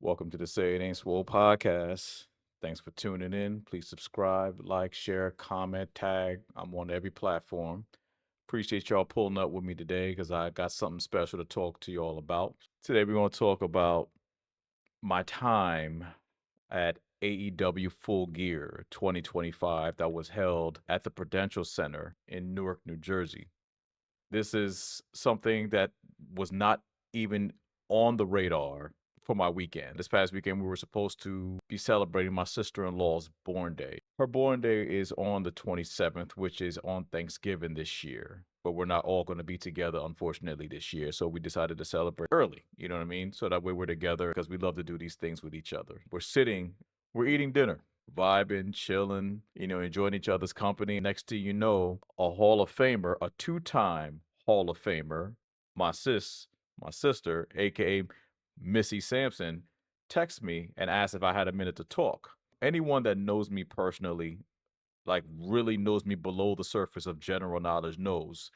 Welcome to the Say It Ain't Swoh podcast. Thanks for tuning in. Please subscribe, like, share, comment, tag. I'm on every platform. Appreciate y'all pulling up with me today because I got something special to talk to y'all about. Today, we're going to talk about my time at AEW Full Gear 2025 that was held at the Prudential Center in Newark, New Jersey. This is something that was not even on the radar for my weekend. This past weekend, we were supposed to be celebrating my sister-in-law's born day. Her born day is on the 27th, which is on Thanksgiving this year. But we're not all going to be together, unfortunately, this year. So we decided to celebrate early. You know what I mean? So that way we're together because we love to do these things with each other. We're eating dinner, vibing, chilling, enjoying each other's company. Next thing you know, a Hall of Famer, a two-time Hall of Famer, my my sister, aka Missy Sampson, texted me and asked if I had a minute to talk. Anyone that knows me personally, like really knows me below the surface of general knowledge, knows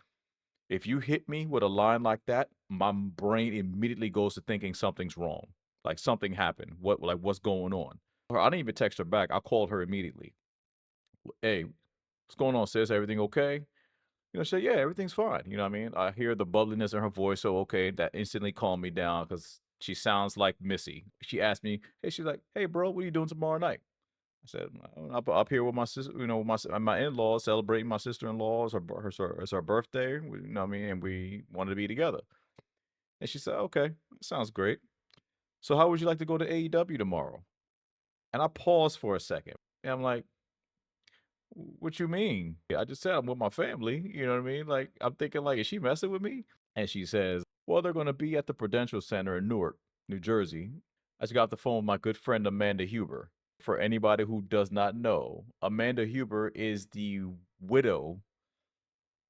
if you hit me with a line like that, my brain immediately goes to thinking something's wrong. Like something happened. What's going on? I didn't even text her back. I called her immediately. Hey, what's going on, sis? Everything okay? She said, yeah, everything's fine. You know what I mean? I hear the bubbliness in her voice. So, okay, that instantly calmed me down because she sounds like Missy. She asked me, hey, she's like, hey, bro, what are you doing tomorrow night? I said, I'm up here with my sister, my in-laws celebrating my sister-in-law. It's her birthday. You know what I mean? And we wanted to be together. And she said, okay, that sounds great. So how would you like to go to AEW tomorrow? And I paused for a second. And I'm like, what you mean? I just said I'm with my family. You know what I mean? Like, I'm thinking, like, is she messing with me? And she says, well, they're going to be at the Prudential Center in Newark, New Jersey. I just got off the phone with my good friend Amanda Huber. For anybody who does not know, Amanda Huber is the widow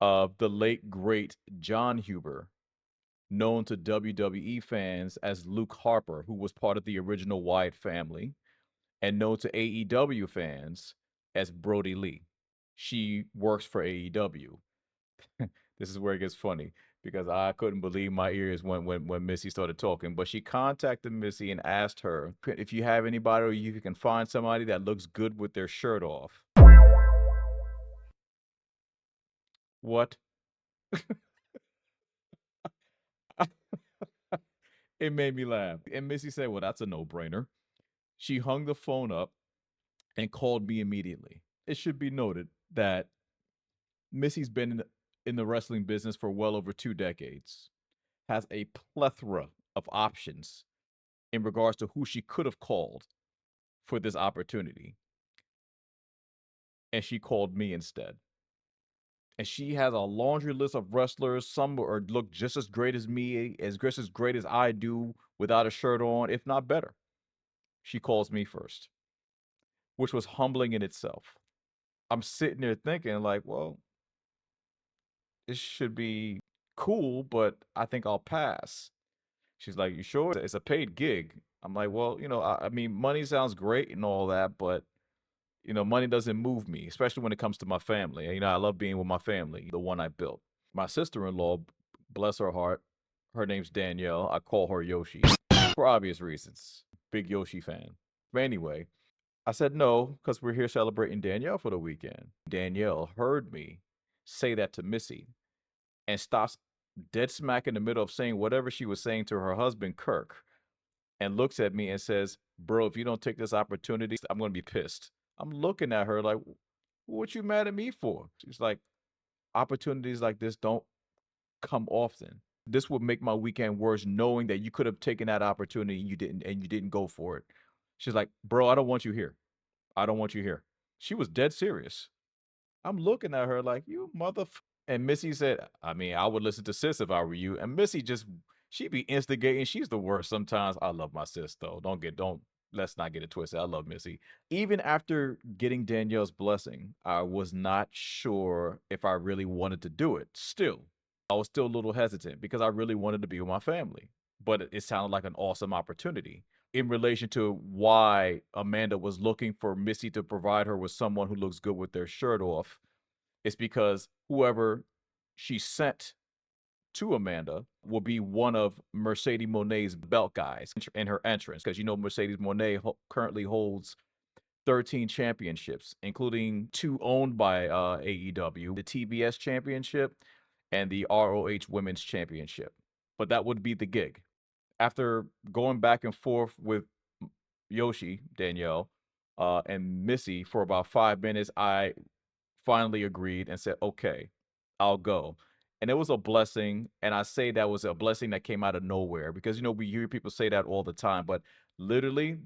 of the late, great John Huber, known to WWE fans as Luke Harper, who was part of the original Wyatt family, and known to AEW fans as Brody Lee. She works for AEW. This is where it gets funny because I couldn't believe my ears when Missy started talking. But she contacted Missy and asked her if you have anybody or if you can find somebody that looks good with their shirt off. What? It made me laugh. And Missy said, well, that's a no brainer. She hung the phone up and called me immediately. It should be noted that Missy's been in the wrestling business for well over 2 decades, has a plethora of options in regards to who she could have called for this opportunity. And she called me instead. And she has a laundry list of wrestlers. Some are look just as great as me, as great as I do without a shirt on, if not better. She calls me first, which was humbling in itself. I'm sitting there thinking, like, well, this should be cool, but I think I'll pass. She's like, you sure? It's a paid gig. I'm like, well, I mean, money sounds great and all that, but money doesn't move me, especially when it comes to my family. I love being with my family, the one I built. My sister-in-law, bless her heart, her name's Danielle. I call her Yoshi for obvious reasons. Big Yoshi fan. But anyway, I said no because we're here celebrating Danielle for the weekend. Danielle heard me say that to Missy and stops dead smack in the middle of saying whatever she was saying to her husband, Kirk, and looks at me and says, bro, if you don't take this opportunity, I'm going to be pissed. I'm looking at her like, what you mad at me for? She's like, opportunities like this don't come often. This would make my weekend worse knowing that you could have taken that opportunity and you didn't go for it. She's like, bro, I don't want you here. I don't want you here. She was dead serious. I'm looking at her like, you And Missy said, I mean, I would listen to sis if I were you. And Missy she'd be instigating. She's the worst sometimes. I love my sis though. Let's not get it twisted. I love Missy. Even after getting Danielle's blessing, I was not sure if I really wanted to do it. Still, I was still a little hesitant because I really wanted to be with my family. But it sounded like an awesome opportunity in relation to why Amanda was looking for Missy to provide her with someone who looks good with their shirt off. It's because whoever she sent to Amanda will be one of Mercedes Mone's belt guys in her entrance, because Mercedes Mone currently holds 13 championships, including 2 owned by AEW, the TBS Championship and the ROH Women's Championship. But that would be the gig. After going back and forth with Yoshi, Danielle, and Missy for about 5 minutes, I finally agreed and said, okay, I'll go. And it was a blessing. And I say that was a blessing that came out of nowhere because, we hear people say that all the time, but literally,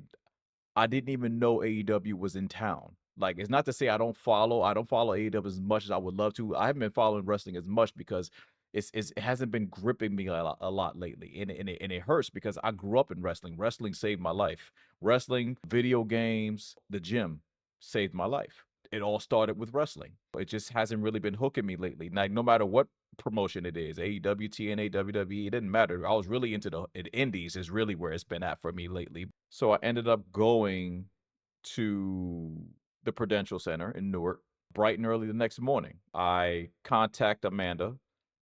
I didn't even know AEW was in town. Like, it's not to say I don't follow AEW as much as I would love to. I haven't been following wrestling as much because it hasn't been gripping me a lot lately. And it hurts because I grew up in wrestling. Wrestling saved my life. Wrestling, video games, the gym saved my life. It all started with wrestling. It just hasn't really been hooking me lately. Like, no matter what promotion it is, AEW, TNA, WWE, it didn't matter. I was really into the indies is really where it's been at for me lately. So I ended up going to the Prudential Center in Newark bright and early the next morning. I contact Amanda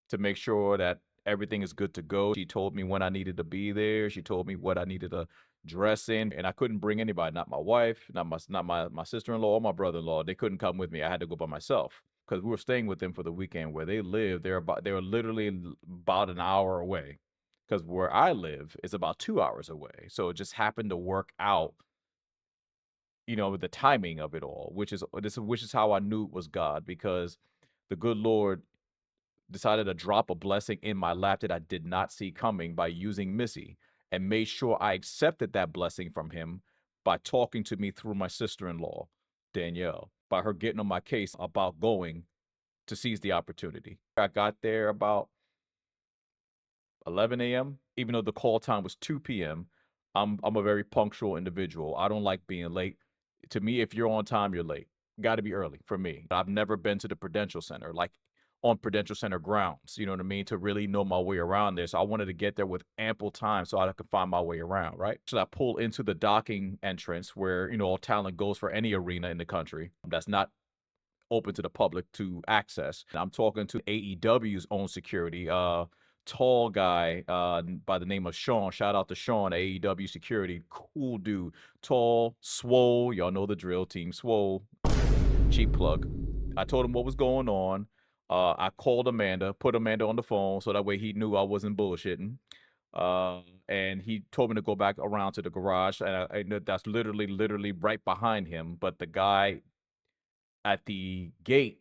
to make sure that everything is good to go. She told me when I needed to be there. She told me what I needed to dress in, and I couldn't bring anybody, not my wife, not my sister-in-law or my brother-in-law. They couldn't come with me. I had to go by myself because we were staying with them for the weekend where they live. They were literally about an hour away because where I live is about 2 hours away. So it just happened to work out, with the timing of it all, which is how I knew it was God, because the good Lord decided to drop a blessing in my lap that I did not see coming by using Missy, and made sure I accepted that blessing from him by talking to me through my sister-in-law, Danielle, by her getting on my case about going to seize the opportunity. I got there about 11 a.m. Even though the call time was 2 p.m., I'm a very punctual individual. I don't like being late. To me, if you're on time, you're late. Got to be early for me. I've never been to the Prudential Center, like on Prudential Center grounds, you know what I mean, to really know my way around there. So I wanted to get there with ample time so I could find my way around, right? So I pull into the docking entrance where, all talent goes for any arena in the country that's not open to the public to access. And I'm talking to AEW's own security, tall guy by the name of Sean. Shout out to Sean, AEW security, cool dude, tall, Swoh. Y'all know the drill, Team Swoh. Cheap plug. I told him what was going on. I called Amanda, put Amanda on the phone so that way he knew I wasn't bullshitting. Uh, and he told me to go back around to the garage, and that's literally right behind him. But the guy at the gate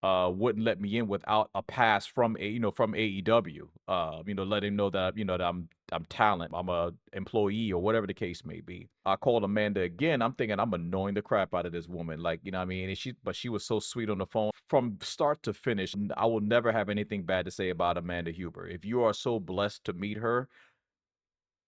wouldn't let me in without a pass from from AEW. Let him know that that I'm talent, I'm a employee or whatever the case may be. I called Amanda again. I'm thinking I'm annoying the crap out of this woman, like what I mean. And she was so sweet on the phone from start to finish. And I will never have anything bad to say about Amanda Huber. If you are so blessed to meet her,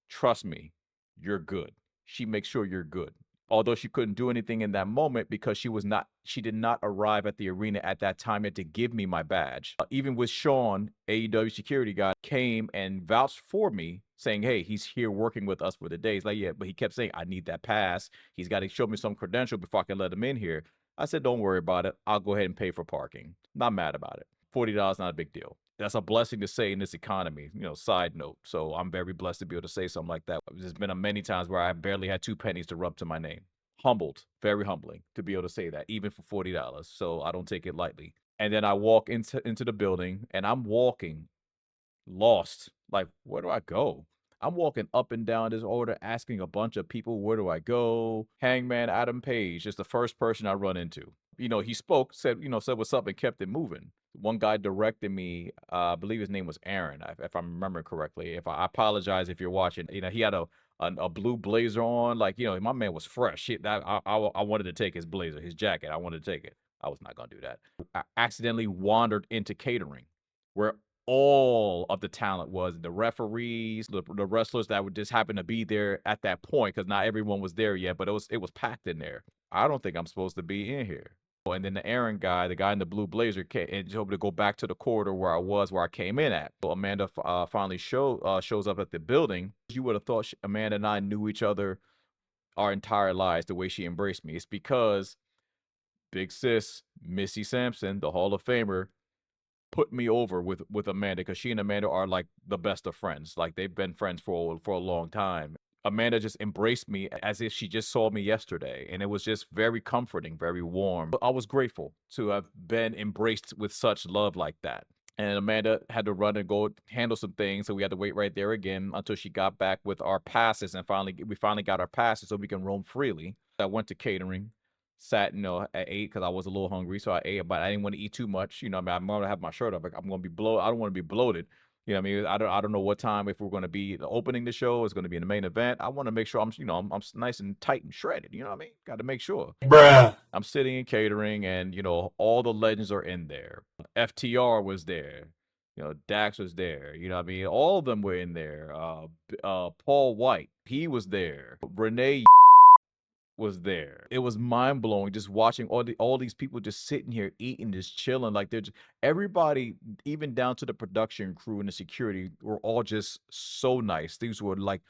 trust me, you're good. She makes sure you're good. Although she couldn't do anything in that moment because she did not arrive at the arena at that time yet to give me my badge. Even with Sean, AEW security guy, came and vouched for me, saying, hey, he's here working with us for the day. He's like, yeah, but he kept saying, I need that pass. He's got to show me some credential before I can let him in here. I said, don't worry about it. I'll go ahead and pay for parking. Not mad about it. $40, not a big deal. That's a blessing to say in this economy, side note. So I'm very blessed to be able to say something like that. There's been a many times where I barely had 2 pennies to rub to my name. Humbled, very humbling to be able to say that, even for $40. So I don't take it lightly. And then I walk into the building, and I'm walking lost. Like, where do I go? I'm walking up and down this order, asking a bunch of people, where do I go? Hangman Adam Page is the first person I run into. He spoke, said what's up, and kept it moving. One guy directed me, I believe his name was Aaron, if I remember correctly. If I apologize if you're watching. He had a blue blazer on, like, my man was fresh. Shit, I wanted to take his blazer, his jacket. I wanted to take it. I was not gonna do that. I accidentally wandered into catering, where all of the talent was, the referees, the wrestlers that would just happen to be there at that point, because not everyone was there yet, but it was packed in there. I don't think I'm supposed to be in here. And then the Aaron guy, the guy in the blue blazer, came and told me to go back to the corridor where I came in at. So Amanda finally shows up at the building. You would have thought Amanda and I knew each other our entire lives, the way she embraced me. It's because Big Sis, Missy Sampson, the Hall of Famer, put me over with Amanda because she and Amanda are like the best of friends. Like they've been friends for a long time. Amanda just embraced me as if she just saw me yesterday, and it was just very comforting, very warm. I was grateful to have been embraced with such love like that. And Amanda had to run and go handle some things, so we had to wait right there again until she got back with our passes, and we finally got our passes so we can roam freely. I went to catering, sat, at 8 because I was a little hungry, so I ate, but I didn't want to eat too much. I'm gonna have my shirt up. Like, I'm gonna be bloated. I don't want to be bloated. You know what I mean? I don't know what time, if we're gonna be opening the show, it's gonna be in the main event. I want to make sure I'm nice and tight and shredded. You know what I mean? Got to make sure. Bruh. I'm sitting in catering, and all the legends are in there. FTR was there. Dax was there. You know what I mean? All of them were in there. Paul White, he was there. Renee was there. It was mind blowing just watching all these people just sitting here eating, just chilling. Like everybody, even down to the production crew and the security, were all just so nice. These were like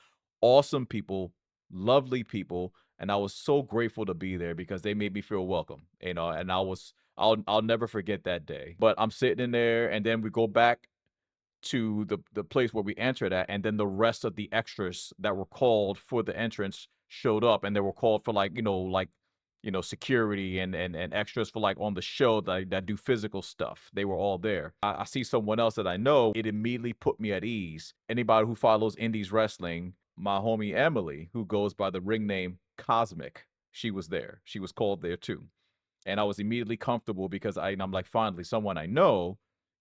awesome people, lovely people, and I was so grateful to be there because they made me feel welcome. And I'll never forget that day. But I'm sitting in there, and then we go back to the place where we entered at, and then the rest of the extras that were called for the entrance showed up, and they were called for security and extras for like on the show that do physical stuff. They were all there. I see someone else that I know. It immediately put me at ease. Anybody who follows indies wrestling, my homie Emily, who goes by the ring name Cosmic, she was there. She was called there too. And I was immediately comfortable because I'm like, finally, someone I know.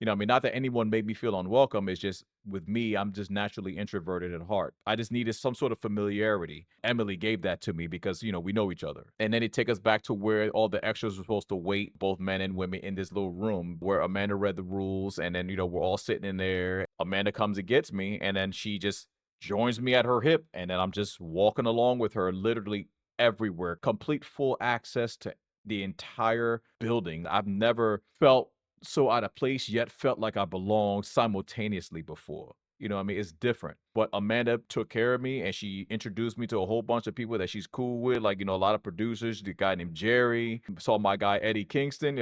I mean, not that anyone made me feel unwelcome. It's just with me, I'm just naturally introverted at heart. I just needed some sort of familiarity. Emily gave that to me because, we know each other. And then it take us back to where all the extras were supposed to wait, both men and women, in this little room where Amanda read the rules. And then, we're all sitting in there. Amanda comes and gets me, and then she just joins me at her hip. And then I'm just walking along with her literally everywhere, complete full access to the entire building. I've never felt so out of place, yet felt like I belonged simultaneously before. You know what I mean? It's different. But Amanda took care of me, and she introduced me to a whole bunch of people that she's cool with, like, a lot of producers, the guy named Jerry. Saw my guy Eddie Kingston.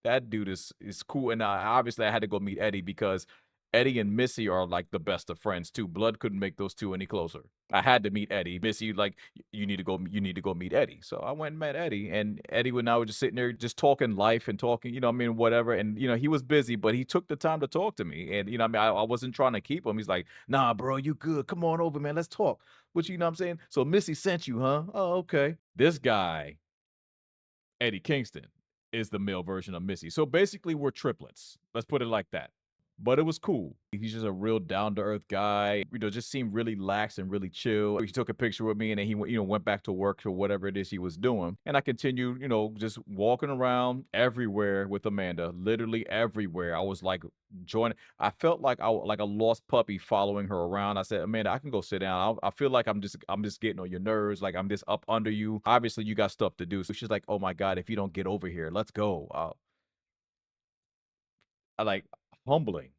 That dude is cool. And obviously I had to go meet Eddie because Eddie and Missy are like the best of friends too. Blood couldn't make those two any closer. I had to meet Eddie. Missy, like, you need to go meet Eddie. So I went and met Eddie, and Eddie and I were just sitting there just talking life and talking, I mean, whatever. And he was busy, but he took the time to talk to me. And I mean, I wasn't trying to keep him. He's like, nah, bro, you good. Come on over, man. Let's talk. Which, what I'm saying? So Missy sent you, huh? Oh, okay. This guy, Eddie Kingston, is the male version of Missy. So basically, we're triplets. Let's put it like that. But it was cool. He's just a real down to earth guy. Just seemed really lax and really chill. He took a picture with me, and then he went back to work or whatever it is he was doing. And I continued, just walking around everywhere with Amanda, literally everywhere. I was like joining. I felt like like a lost puppy following her around. I said, Amanda, I can go sit down. I feel like I'm just getting on your nerves. Like I'm just up under you. Obviously, you got stuff to do. So she's like, oh my God, if you don't get over here, let's go. I like humbling.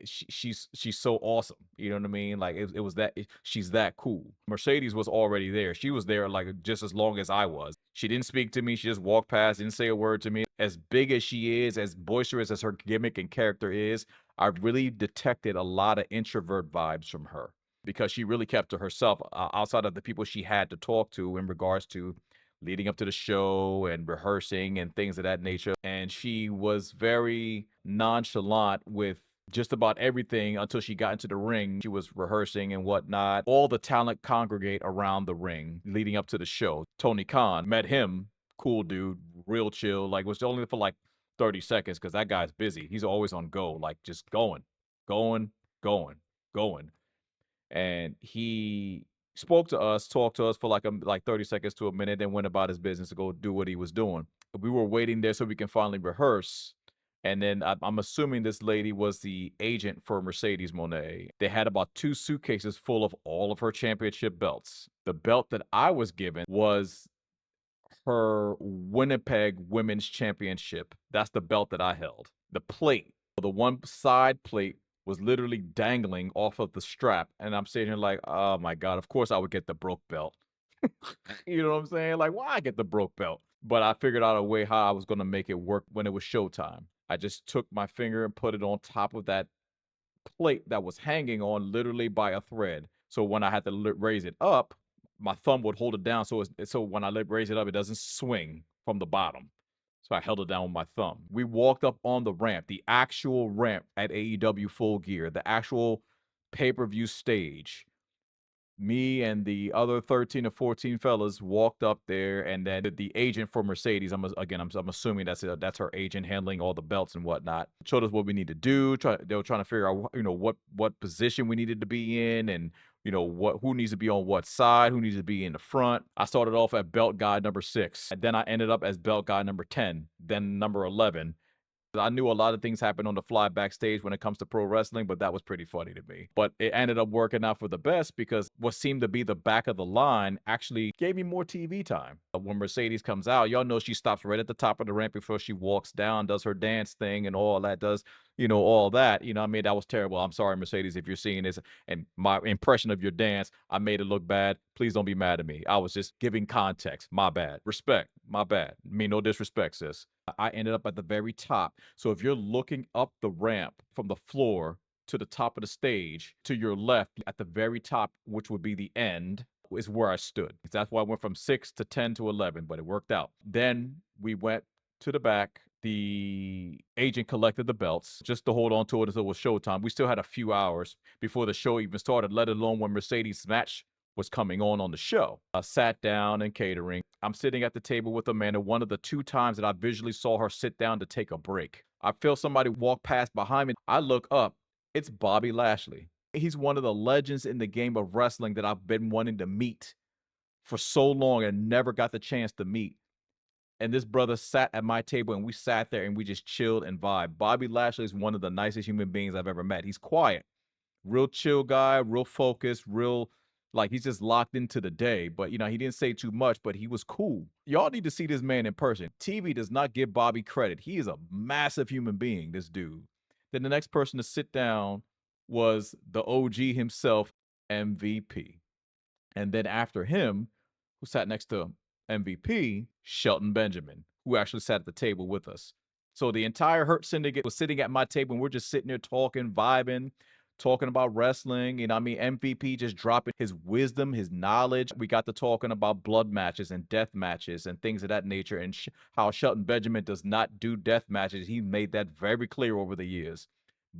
She's so awesome. You know what I mean? Like it was she's that cool. Mercedes was already there. She was there like just as long as I was. She didn't speak to me. She just walked past, didn't say a word to me. As big as she is, as boisterous as her gimmick and character is, I really detected a lot of introvert vibes from her because she really kept to herself outside of the people she had to talk to in regards to leading up to the show and rehearsing and things of that nature. And she was very nonchalant with just about everything until she got into the ring. She was rehearsing and whatnot. All the talent congregate around the ring leading up to the show. Tony Khan, met him, cool dude, real chill. Like, was only for like 30 seconds because that guy's busy. He's always on go, like just going, going, going, going. And he spoke to us, talked to us for like 30 seconds to a minute, then went about his business to go do what he was doing. We were waiting there so we can finally rehearse. And then I'm assuming this lady was the agent for Mercedes Mone. They had about 2 suitcases full of all of her championship belts. The belt that I was given was her Winnipeg Women's Championship. That's the belt that I held. The plate, the one side plate, was literally dangling off of the strap. And I'm sitting here like, oh my God, of course I would get the broke belt. You know what I'm saying? Like, why I get the broke belt? But I figured out a way how I was going to make it work when it was showtime. I just took my finger and put it on top of that plate that was hanging on literally by a thread. So when I had to raise it up, my thumb would hold it down. So when I raise it up, it doesn't swing from the bottom. So I held it down with my thumb. We walked up on the ramp, the actual ramp at AEW Full Gear, the actual pay-per-view stage. Me and the other 13 or 14 fellas walked up there, and then the agent for Mercedes, I'm assuming that's her agent handling all the belts and whatnot, showed us what we need to do. They were trying to figure out, what position we needed to be in, and who needs to be on what side, who needs to be in the front. I started off at belt guy number 6, and then I ended up as belt guy number 10, then number 11. I knew a lot of things happen on the fly backstage when it comes to pro wrestling, but that was pretty funny to me. But it ended up working out for the best because what seemed to be the back of the line actually gave me more TV time. When Mercedes comes out, y'all know she stops right at the top of the ramp before she walks down, does her dance thing and all that, does, all that. I mean, that was terrible. I'm sorry, Mercedes, if you're seeing this and my impression of your dance, I made it look bad. Please don't be mad at me. I was just giving context. My bad. Respect. My bad. I mean, no disrespect, sis. I ended up at the very top. So if you're looking up the ramp from the floor to the top of the stage, to your left at the very top, which would be the end, is where I stood. That's why I went from 6 to 10 to 11, but it worked out. Then we went to the back. The agent collected the belts just to hold on to it until it was showtime. We still had a few hours before the show even started, let alone when Mercedes' match was coming on the show. I sat down and catering. I'm sitting at the table with Amanda, one of the 2 times that I visually saw her sit down to take a break. I feel somebody walk past behind me. I look up. It's Bobby Lashley. He's one of the legends in the game of wrestling that I've been wanting to meet for so long and never got the chance to meet. And this brother sat at my table and we sat there and we just chilled and vibed. Bobby Lashley is one of the nicest human beings I've ever met. He's quiet, real chill guy, real focused, real like he's just locked into the day. But he didn't say too much, but he was cool. Y'all need to see this man in person. TV does not give Bobby credit. He is a massive human being, this dude. Then the next person to sit down was the OG himself, MVP. And then after him, who sat next to MVP, Shelton Benjamin, who actually sat at the table with us. So the entire Hurt Syndicate was sitting at my table, and we're just sitting there talking, vibing, talking about wrestling. MVP just dropping his wisdom, his knowledge. We got to talking about blood matches and death matches and things of that nature, and how Shelton Benjamin does not do death matches. He made that very clear over the years.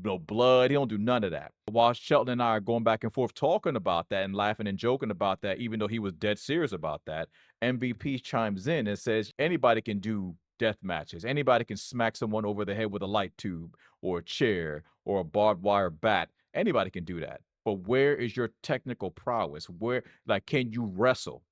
No blood. He don't do none of that. While Shelton and I are going back and forth talking about that and laughing and joking about that, even though he was dead serious about that, MVP chimes in and says anybody can do death matches. Anybody can smack someone over the head with a light tube or a chair or a barbed wire bat. Anybody can do that. But where is your technical prowess? Can you wrestle?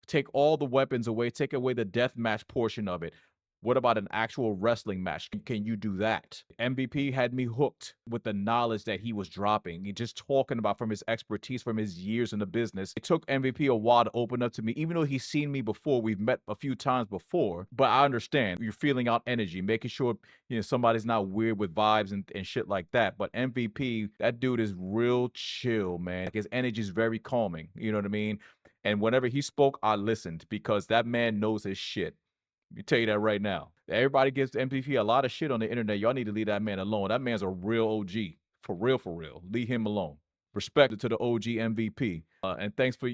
Take all the weapons away, take away the death match portion of it. What about an actual wrestling match? Can you do that? MVP had me hooked with the knowledge that he was dropping. He just talking about from his expertise, from his years in the business. It took MVP a while to open up to me, even though he's seen me before. We've met a few times before, but I understand you're feeling out energy, making sure somebody's not weird with vibes and shit like that. But MVP, that dude is real chill, man. Like his energy is very calming. You know what I mean? And whenever he spoke, I listened because that man knows his shit. Let me tell you that right now. Everybody gives MVP a lot of shit on the internet. Y'all need to leave that man alone. That man's a real OG. For real, for real. Leave him alone. Respect to the OG MVP. And thanks for,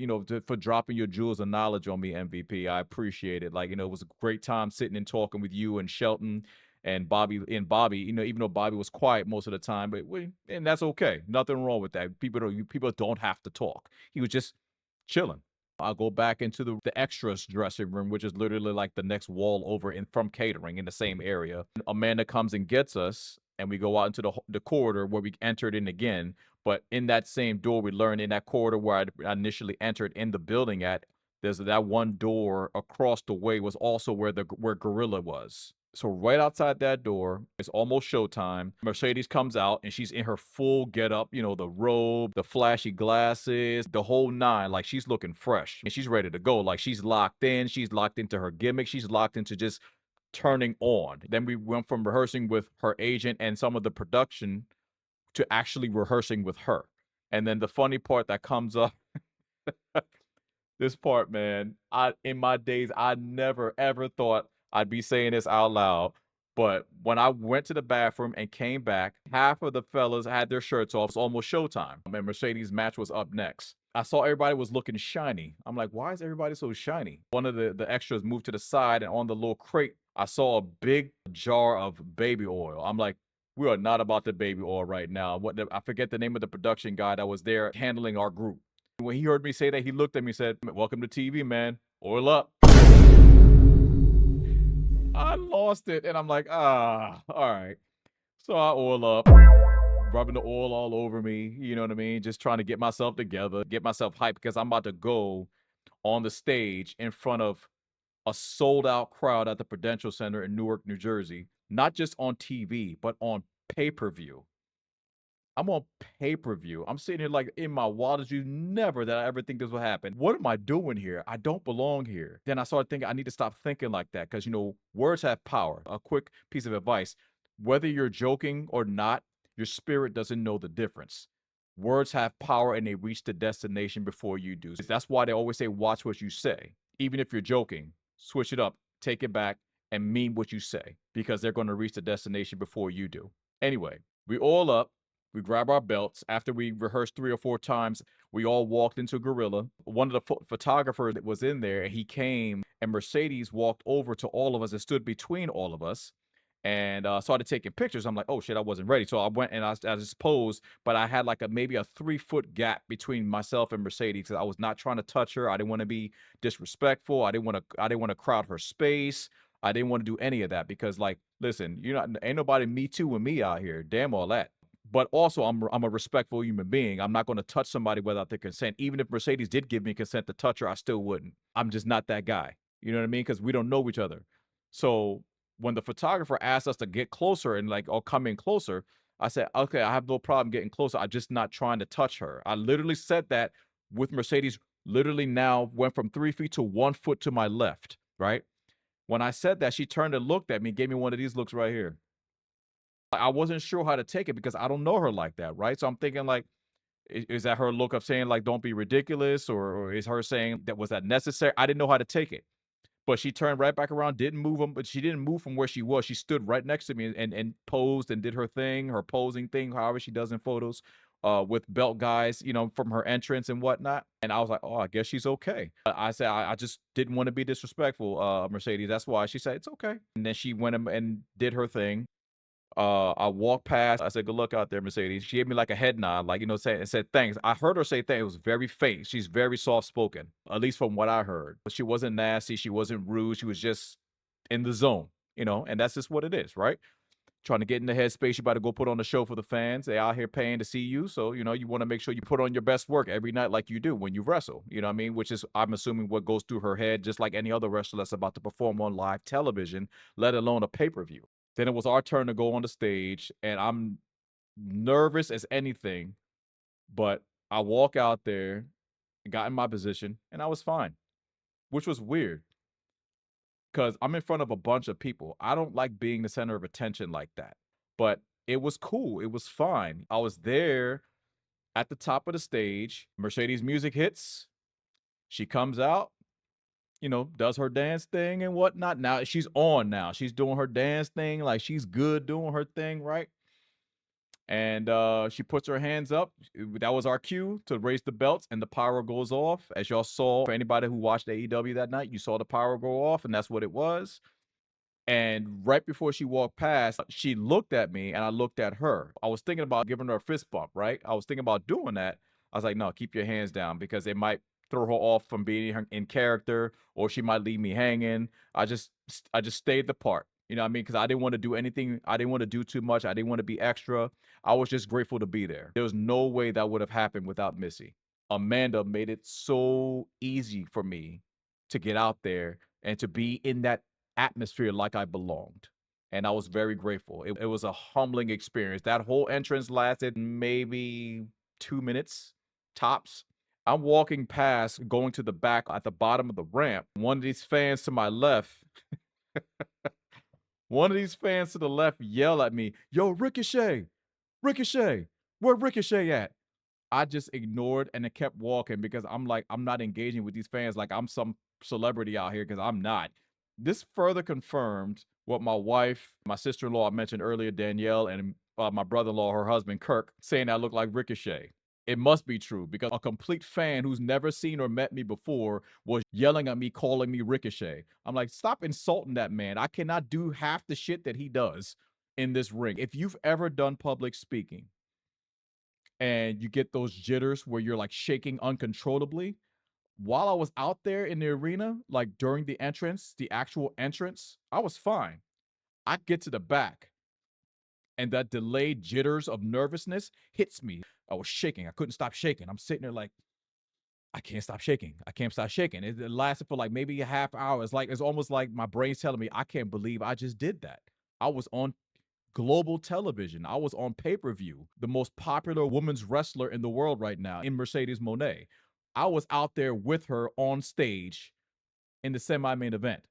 for dropping your jewels of knowledge on me, MVP. I appreciate it. It was a great time sitting and talking with you and Shelton and Bobby. Even though Bobby was quiet most of the time, and that's okay. Nothing wrong with that. People don't have to talk. He was just chilling. I'll go back into the extras dressing room, which is literally like the next wall over from catering in the same area. Amanda comes and gets us, and we go out into the corridor where we entered in again. But in that same door, we learn in that corridor where I initially entered in the building at, there's that one door across the way was also where Gorilla was. So right outside that door, it's almost showtime. Mercedes comes out and she's in her full getup, the robe, the flashy glasses, the whole nine. Like she's looking fresh and she's ready to go. Like she's locked in. She's locked into her gimmick. She's locked into just turning on. Then we went from rehearsing with her agent and some of the production to actually rehearsing with her. And then the funny part that comes up, this part, man, in my days, I never ever thought I'd be saying this out loud. But when I went to the bathroom and came back, half of the fellas had their shirts off. It's almost showtime. And Mercedes' match was up next. I saw everybody was looking shiny. I'm like, why is everybody so shiny? One of the extras moved to the side, and on the little crate, I saw a big jar of baby oil. I'm like, we are not about the baby oil right now. I forget the name of the production guy that was there handling our group. When he heard me say that, he looked at me and said, welcome to TV, man. Oil up. I lost it, and I'm like, all right. So I oil up, rubbing the oil all over me, you know what I mean? Just trying to get myself together, get myself hyped because I'm about to go on the stage in front of a sold out crowd at the Prudential Center in Newark, New Jersey, not just on TV, but on pay per view. I'm on pay per view. I'm sitting here like in my wildest dreams, never that I ever think this will happen. What am I doing here? I don't belong here. Then I started thinking I need to stop thinking like that because, words have power. A quick piece of advice: whether you're joking or not, your spirit doesn't know the difference. Words have power and they reach the destination before you do. That's why they always say, watch what you say. Even if you're joking, switch it up, take it back, and mean what you say because they're going to reach the destination before you do. Anyway, we all up. We grab our belts. After we rehearsed 3 or 4 times, we all walked into Gorilla. One of the photographers that was in there, he came, and Mercedes walked over to all of us and stood between all of us and started taking pictures. I'm like, oh shit, I wasn't ready. So I went and I just posed, but I had like maybe a 3-foot gap between myself and Mercedes because I was not trying to touch her. I didn't want to be disrespectful. I didn't want to crowd her space. I didn't want to do any of that because, like, listen, ain't nobody me too with me out here. Damn all that. But also, I'm a respectful human being. I'm not going to touch somebody without their consent. Even if Mercedes did give me consent to touch her, I still wouldn't. I'm just not that guy. You know what I mean? Because we don't know each other. So when the photographer asked us to get closer and or come in closer, I said, okay, I have no problem getting closer. I'm just not trying to touch her. I literally said that with Mercedes. Literally now went from 3 feet to 1 foot to my left. Right. When I said that, she turned and looked at me, gave me one of these looks right here. I wasn't sure how to take it because I don't know her like that, right? So I'm thinking like, is that her look of saying like, don't be ridiculous, or is her saying was that necessary? I didn't know how to take it, but she turned right back around, didn't move them, but she didn't move from where she was. She stood right next to me and posed and did her thing, her posing thing, however she does in photos, with belt guys, from her entrance and whatnot. And I was like, oh, I guess she's okay. I said, I just didn't want to be disrespectful, Mercedes. That's why. She said, it's okay. And then she went and did her thing. I walked past. I said, good luck out there, Mercedes. She gave me like a head nod, like, said thanks. I heard her say thanks. It was very faint. She's very soft spoken, at least from what I heard. But she wasn't nasty. She wasn't rude. She was just in the zone, and that's just what it is, right? Trying to get in the headspace. You about to go put on a show for the fans. They out here paying to see you. So, you want to make sure you put on your best work every night like you do when you wrestle. You know what I mean? Which is, I'm assuming, what goes through her head, just like any other wrestler that's about to perform on live television, let alone a pay-per-view. Then it was our turn to go on the stage, and I'm nervous as anything, but I walk out there, got in my position, and I was fine, which was weird because I'm in front of a bunch of people. I don't like being the center of attention like that, but it was cool. It was fine. I was there at the top of the stage. Mercedes music hits. She comes out, does her dance thing and whatnot. Now she's on now. She's doing her dance thing. Like, she's good doing her thing, right? And she puts her hands up. That was our cue to raise the belts, and the pyro goes off. As y'all saw, for anybody who watched AEW that night, you saw the pyro go off, and that's what it was. And right before she walked past, she looked at me, and I looked at her. I was thinking about giving her a fist bump, right? I was thinking about doing that. I was like, no, keep your hands down, because it might throw her off from being in character, or she might leave me hanging. I just stayed the part. You know what I mean? Because I didn't want to do anything. I didn't want to do too much. I didn't want to be extra. I was just grateful to be there. There was no way that would have happened without Missy. Amanda made it so easy for me to get out there and to be in that atmosphere like I belonged. And I was very grateful. It was a humbling experience. That whole entrance lasted maybe 2 minutes, tops. I'm walking past, going to the back at the bottom of the ramp. One of these fans to my left, one of these fans to the left yell at me, yo, Ricochet, Ricochet, where Ricochet at? I just ignored and then kept walking because I'm like, I'm not engaging with these fans like I'm some celebrity out here, because I'm not. This further confirmed what my wife, my sister-in-law I mentioned earlier, Danielle, and my brother-in-law, her husband, Kirk, saying I look like Ricochet. It must be true because a complete fan who's never seen or met me before was yelling at me, calling me Ricochet. I'm like, stop insulting that man. I cannot do half the shit that he does in this ring. If you've ever done public speaking and you get those jitters where you're like shaking uncontrollably, while I was out there in the arena, like during the entrance, the actual entrance, I was fine. I get to the back and that delayed jitters of nervousness hits me. I was shaking. I couldn't stop shaking. I'm sitting there like, I can't stop shaking. I can't stop shaking. It lasted for like maybe a half hour. It's almost like my brain's telling me, I can't believe I just did that. I was on global television. I was on pay-per-view, the most popular women's wrestler in the world right now in Mercedes Mone. I was out there with her on stage in the semi-main event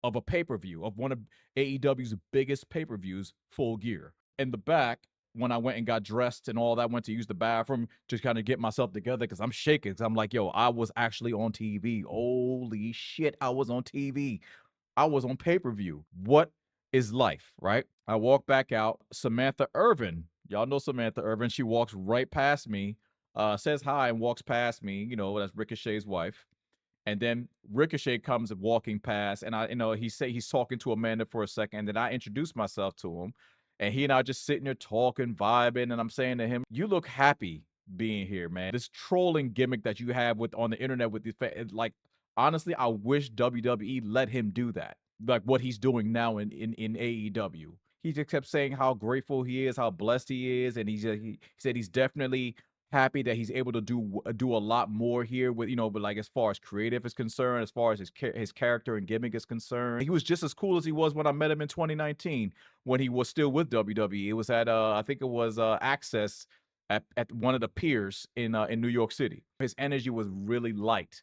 of a pay-per-view, of one of AEW's biggest pay-per-views, Full Gear. In the back, when I went and got dressed and all that, went to use the bathroom to kind of get myself together because I'm shaking. Because I'm like, yo, I was actually on TV. Holy shit, I was on TV. I was on pay-per-view. What is life, right? I walk back out. Samantha Irvin, y'all know Samantha Irvin. She walks right past me, says hi and walks past me. You know, that's Ricochet's wife. And then Ricochet comes walking past, and he's talking to Amanda for a second. And then I introduce myself to him, and he and I just sitting there talking, vibing, and I'm saying to him, "You look happy being here, man. This trolling gimmick that you have with on the internet with these like, honestly, I wish WWE let him do that, like what he's doing now in AEW." He just kept saying how grateful he is, how blessed he is, and he said he's definitely happy that he's able to do a lot more here with, but like as far as creative is concerned, as far as his character and gimmick is concerned. He was just as cool as he was when I met him in 2019 when he was still with WWE. It was at I think it was Access at one of the piers in New York City. His energy was really light,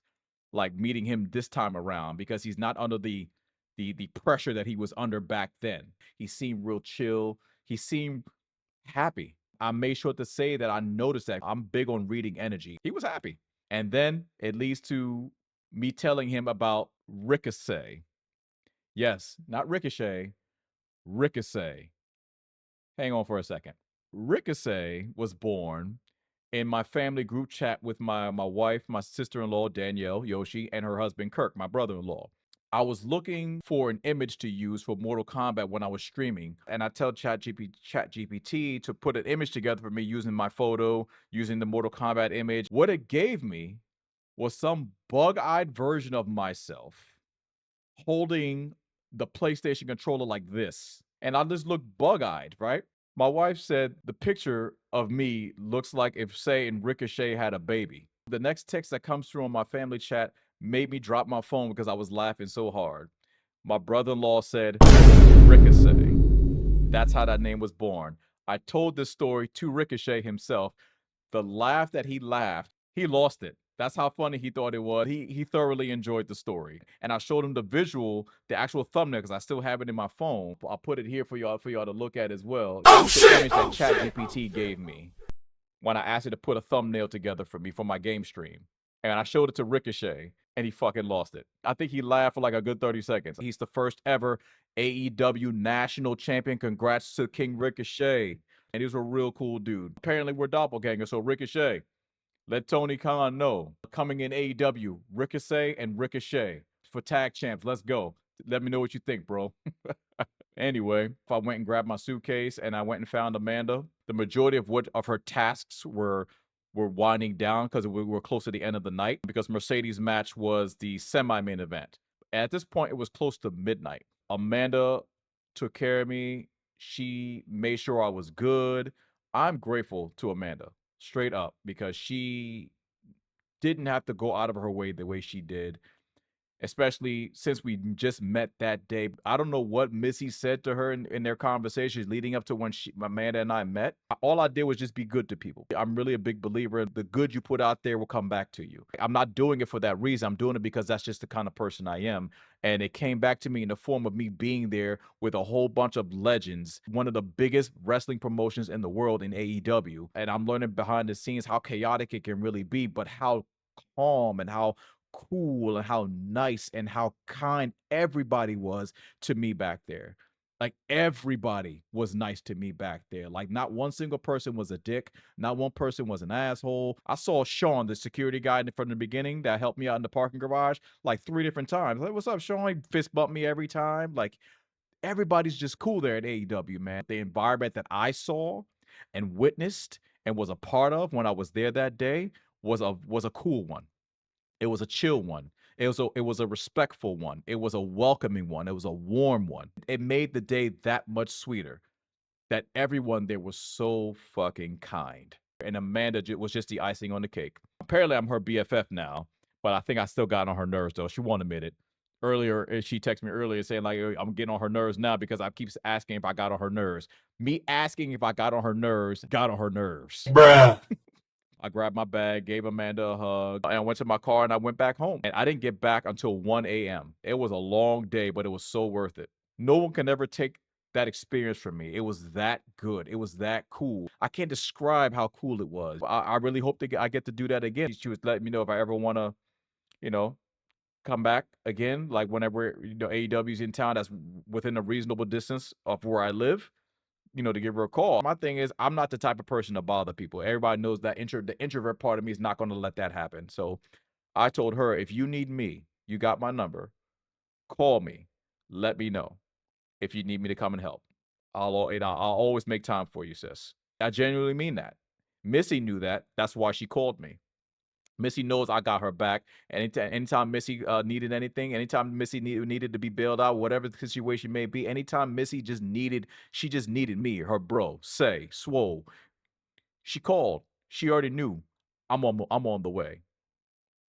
like meeting him this time around, because he's not under the pressure that he was under back then. He seemed real chill. He seemed happy. I made sure to say that I noticed that. I'm big on reading energy. He was happy. And then it leads to me telling him about Ricochet. Yes, not Ricochet, Ricochet. Hang on for a second. Ricochet was born in my family group chat with my wife, my sister-in-law, Danielle, Yoshi, and her husband, Kirk, my brother-in-law. I was looking for an image to use for Mortal Kombat when I was streaming, and I tell ChatGPT to put an image together for me using my photo, using the Mortal Kombat image. What it gave me was some bug-eyed version of myself holding the PlayStation controller like this. And I just looked bug-eyed, right? My wife said the picture of me looks like if, say, and Ricochet had a baby. The next text that comes through on my family chat made me drop my phone because I was laughing so hard. My brother-in-law said, Ricochet. That's how that name was born. I told this story to Ricochet himself. The laugh that he laughed, he lost it. That's how funny he thought it was. He thoroughly enjoyed the story. And I showed him the visual, the actual thumbnail, because I still have it in my phone. I'll put it here for y'all to look at as well. Oh, that's the image that ChatGPT gave me when I asked it to put a thumbnail together for me for my game stream. And I showed it to Ricochet, and he fucking lost it. I think he laughed for like a good 30 seconds. He's the first ever AEW national champion. Congrats to King Ricochet. And he was a real cool dude. Apparently, we're doppelgangers, so Ricochet, let Tony Khan know. Coming in AEW, Ricochet and Ricochet for tag champs. Let's go. Let me know what you think, bro. Anyway, I went and grabbed my suitcase and I went and found Amanda. The majority of her tasks were winding down because we were close to the end of the night, because Mercedes' match was the semi-main event. At this point, it was close to midnight. Amanda took care of me. She made sure I was good. I'm grateful to Amanda, straight up, because she didn't have to go out of her way the way she did, especially since we just met that day. I don't know what Missy said to her in their conversations leading up to when Amanda and I met. All I did was just be good to people. I'm really a big believer in the good you put out there will come back to you. I'm not doing it for that reason. I'm doing it because that's just the kind of person I am. And it came back to me in the form of me being there with a whole bunch of legends, one of the biggest wrestling promotions in the world in AEW. And I'm learning behind the scenes how chaotic it can really be, but how calm and how cool and how nice and how kind everybody was to me back there. Like everybody was nice to me back there. Like not one single person was a dick. Not one person was an asshole. I saw Sean, the security guy from the beginning that helped me out in the parking garage, like 3 different times. Like, what's up, Sean? He fist bumped me every time. Like everybody's just cool there at AEW, man. The environment that I saw and witnessed and was a part of when I was there that day was a cool one. It was a chill one. It was a respectful one. It was a welcoming one. It was a warm one. It made the day that much sweeter that everyone there was so fucking kind. And Amanda was just the icing on the cake. Apparently, I'm her BFF now, but I think I still got on her nerves though. She won't admit it. Earlier, she texted me earlier saying like I'm getting on her nerves now because I keep asking if I got on her nerves. Me asking if I got on her nerves got on her nerves. Bruh. I grabbed my bag, gave Amanda a hug, and I went to my car and I went back home. And I didn't get back until 1 a.m. It was a long day, but it was so worth it. No one can ever take that experience from me. It was that good. It was that cool. I can't describe how cool it was. I really hope I get to do that again. She was letting me know if I ever want to, you know, come back again, like whenever AEW's in town that's within a reasonable distance of where I live, to give her a call. My thing is, I'm not the type of person to bother people. Everybody knows that the introvert part of me is not going to let that happen. So I told her, if you need me, you got my number. Call me. Let me know if you need me to come and help. I'll always make time for you, sis. I genuinely mean that. Missy knew that. That's why she called me. Missy knows I got her back. Anytime Missy needed anything, anytime Missy needed to be bailed out, whatever the situation may be, anytime Missy she just needed me, her bro, say, Swoh. She called. She already knew I'm on the way.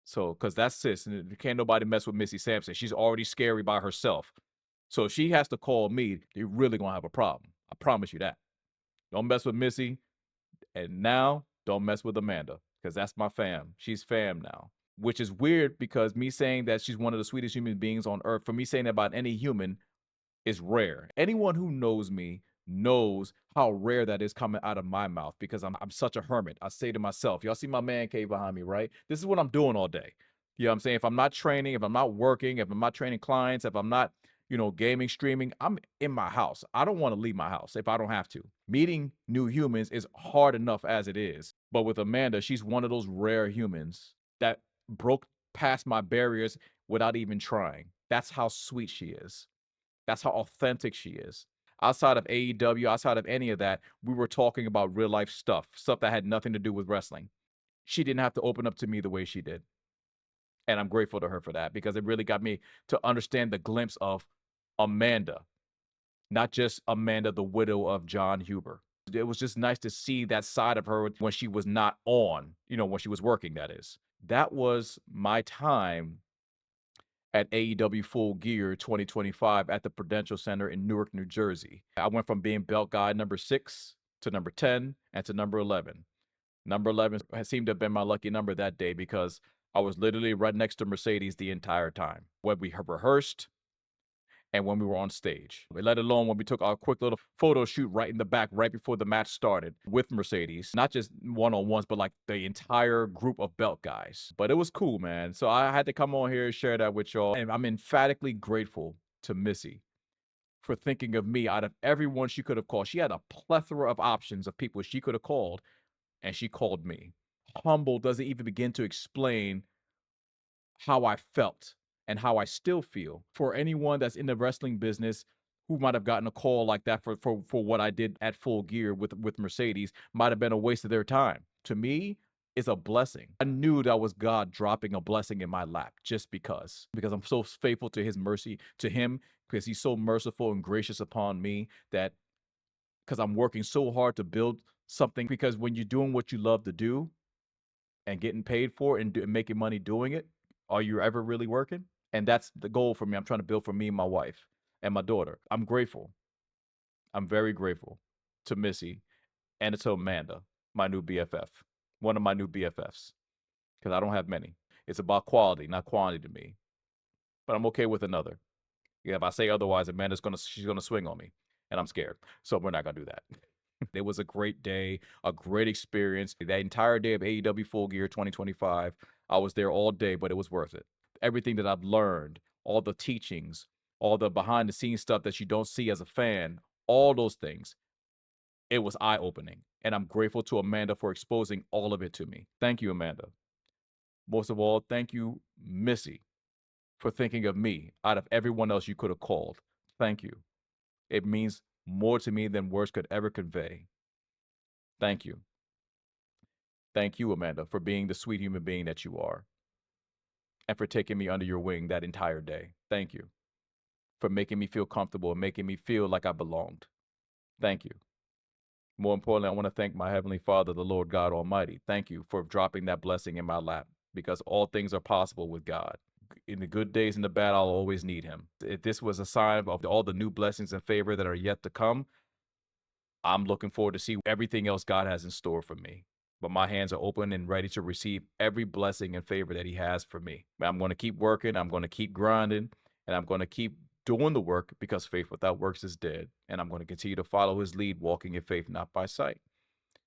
So, because that's sis, and can't nobody mess with Missy Sampson. She's already scary by herself. So if she has to call me, they're really gonna have a problem. I promise you that. Don't mess with Missy, and now don't mess with Amanda, because that's my fam. She's fam now. Which is weird because me saying that she's one of the sweetest human beings on earth, for me saying that about any human, is rare. Anyone who knows me knows how rare that is coming out of my mouth because I'm such a hermit. I say to myself, y'all see my man cave behind me, right? This is what I'm doing all day. You know what I'm saying? If I'm not training, if I'm not working, if I'm not training clients, if I'm not, gaming, streaming, I'm in my house. I don't want to leave my house if I don't have to. Meeting new humans is hard enough as it is. But with Amanda, she's one of those rare humans that broke past my barriers without even trying. That's how sweet she is. That's how authentic she is. Outside of AEW, outside of any of that, we were talking about real life stuff that had nothing to do with wrestling. She didn't have to open up to me the way she did. And I'm grateful to her for that because it really got me to understand the glimpse of Amanda, not just Amanda, the widow of John Huber. It was just nice to see that side of her when she was not on, when she was working, that is. That was my time at AEW Full Gear 2025 at the Prudential Center in Newark, New Jersey. I went from being belt guy number 6 to number 10 and to number 11. Number 11 has seemed to have been my lucky number that day because I was literally right next to Mercedes the entire time. When we rehearsed, and when we were on stage. Let alone when we took our quick little photo shoot right in the back, right before the match started with Mercedes. Not just one-on-ones, but like the entire group of belt guys. But it was cool, man. So I had to come on here and share that with y'all. And I'm emphatically grateful to Missy for thinking of me out of everyone she could have called. She had a plethora of options of people she could have called, and she called me. Humble doesn't even begin to explain how I felt and how I still feel. For anyone that's in the wrestling business who might have gotten a call like that for what I did at Full Gear with Mercedes, might have been a waste of their time. To me, it's a blessing. I knew that was God dropping a blessing in my lap just because I'm so faithful to his mercy, to him, because he's so merciful and gracious upon me that because I'm working so hard to build something, because when you're doing what you love to do and getting paid for it and making money doing it, are you ever really working? And that's the goal for me. I'm trying to build for me and my wife and my daughter. I'm grateful. I'm very grateful to Missy and to Amanda, my new BFF, one of my new BFFs, because I don't have many. It's about quality, not quantity to me. But I'm okay with another. Yeah, if I say otherwise, she's gonna swing on me, and I'm scared. So we're not gonna do that. It was a great day, a great experience. That entire day of AEW Full Gear 2025, I was there all day, but it was worth it. Everything that I've learned, all the teachings, all the behind the scenes stuff that you don't see as a fan, all those things, it was eye opening. And I'm grateful to Amanda for exposing all of it to me. Thank you, Amanda. Most of all, thank you, Missy, for thinking of me out of everyone else you could have called. Thank you. It means more to me than words could ever convey. Thank you. Thank you, Amanda, for being the sweet human being that you are and for taking me under your wing that entire day. Thank you for making me feel comfortable and making me feel like I belonged. Thank you. More importantly, I want to thank my Heavenly Father, the Lord God Almighty. Thank you for dropping that blessing in my lap because all things are possible with God. In the good days and the bad, I'll always need Him. If this was a sign of all the new blessings and favor that are yet to come, I'm looking forward to see everything else God has in store for me. But my hands are open and ready to receive every blessing and favor that He has for me. I'm going to keep working. I'm going to keep grinding. And I'm going to keep doing the work because faith without works is dead. And I'm going to continue to follow His lead, walking in faith, not by sight,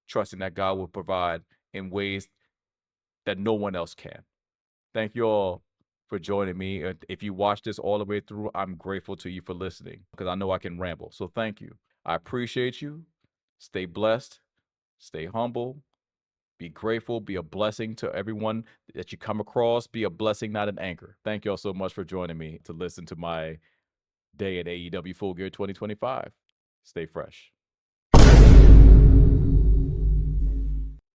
trusting that God will provide in ways that no one else can. Thank you all for joining me. If you watch this all the way through, I'm grateful to you for listening because I know I can ramble. So thank you. I appreciate you. Stay blessed. Stay humble. Be grateful. Be a blessing to everyone that you come across. Be a blessing, not an anchor. Thank you all so much for joining me to listen to my day at AEW Full Gear 2025. Stay fresh.